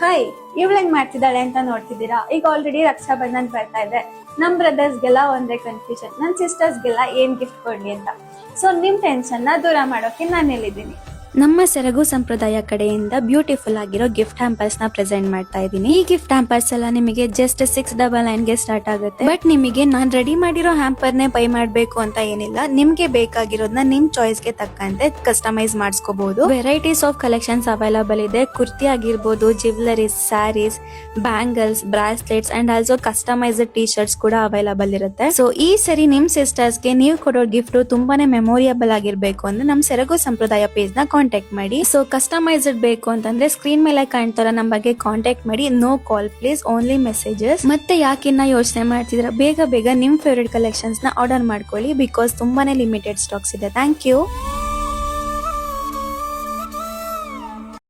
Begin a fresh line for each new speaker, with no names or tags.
Hi, ಇವಳೇನ್ ಮಾಡ್ತಿದ್ದಾಳೆ ಅಂತ ನೋಡ್ತಿದ್ದೀರಾ. ಈಗ ಆಲ್ರೆಡಿ ರಕ್ಷಾ ಬಂಧನ್ ಬರ್ತಾ ಇದೆ. ನಮ್ ಬ್ರದರ್ಸ್ಗೆಲ್ಲ ಒಂದೇ ಕನ್ಫ್ಯೂಷನ್, ನನ್ ಸಿಸ್ಟರ್ಸ್ಗೆಲ್ಲ ಏನ್ ಗಿಫ್ಟ್ ಕೊಡ್ಲಿ ಅಂತ. ಸೊ ನಿಮ್ ಟೆನ್ಷನ್ ನ ದೂರ ಮಾಡೋಕೆ ನಾನು ಎಲ್ಲಿದ್ದೀನಿ.
ನಮ್ಮ ಸೆರಗು ಸಂಪ್ರದಾಯ ಕಡೆಯಿಂದ ಬ್ಯೂಟಿಫುಲ್ ಆಗಿರೋ ಗಿಫ್ಟ್ ಹ್ಯಾಂಪರ್ಸ್ ನ ಪ್ರೆಸೆಂಟ್ ಮಾಡ್ತಾ ಇದ್ದೀನಿ. ಈ ಗಿಫ್ಟ್ ಹ್ಯಾಂಪರ್ಸ್ ಎಲ್ಲ ನಿಮಗೆ ಜಸ್ಟ್ 699 ಗೆ ಸ್ಟಾರ್ಟ್ ಆಗುತ್ತೆ. ಬಟ್ ನಿಮಗೆ ನಾನ್ ರೆಡಿ ಮಾಡಿರೋ ಹ್ಯಾಂಪರ್ ನೇ ಬೈ ಮಾಡ್ಬೇಕು ಅಂತ ಏನಿಲ್ಲ. ನಿಮ್ಗೆ ಬೇಕಾಗಿರೋದನ್ನ ನಿಮ್ ಚಾಯ್ಸ್ ಗೆ ತಕ್ಕಂತೆ ಕಸ್ಟಮೈಸ್ ಮಾಡಿಸ್ಕೋಬಹುದು. ವೆರೈಟೀಸ್ ಆಫ್ ಕಲೆಕ್ಷನ್ಸ್ ಅವೈಲಬಲ್ ಇದೆ. ಕುರ್ತಿ ಆಗಿರ್ಬೋದು, jewelleries, sarees, bangles, bracelets and also customised T shirts ಕೂಡ ಅವೈಲಬಲ್ ಇರುತ್ತೆ. ಸೊ ಈ ಸರಿ ನಿಮ್ ಸಿಸ್ಟರ್ಸ್ ಗೆ ನೀವು ಕೊಡೋ ಗಿಫ್ಟ್ ತುಂಬಾನೇ ಮೆಮೊರಿಯಬಲ್ ಆಗಿರ್ಬೇಕು ಅಂದ್ರೆ ನಮ್ ಸೆರಗು ಸಂಪ್ರದಾಯ ಪೇಜ್ ನ ಕಾಂಟ್ಯಾಕ್ಟ್ ಮಾಡಿ. ಸೊ ಕಸ್ಟಮೈಸ್ಡ್ ಬೇಕು ಅಂತಂದ್ರೆ ಸ್ಕ್ರೀನ್ ಮೇಲೆ ಕಾಣ್ತಾರ ನಂಬರ್ಗೆ ಕಾಂಟ್ಯಾಕ್ಟ್ ಮಾಡಿ. No call please, only messages. ಮತ್ತೆ ಯಾಕಿನ್ನ ಯೋಚನೆ ಮಾಡ್ತಿದ್ರ, ಬೇಗ ಬೇಗ ನಿಮ್ ಫೇವರೇಟ್ ಕಲೆಕ್ಷನ್ಸ್ ನ ಆರ್ಡರ್ ಮಾಡ್ಕೊಳ್ಳಿ. ಬಿಕಾಸ್ ತುಂಬಾನೇ ಲಿಮಿಟೆಡ್ ಸ್ಟಾಕ್ಸ್ ಇದೆ. Thank you.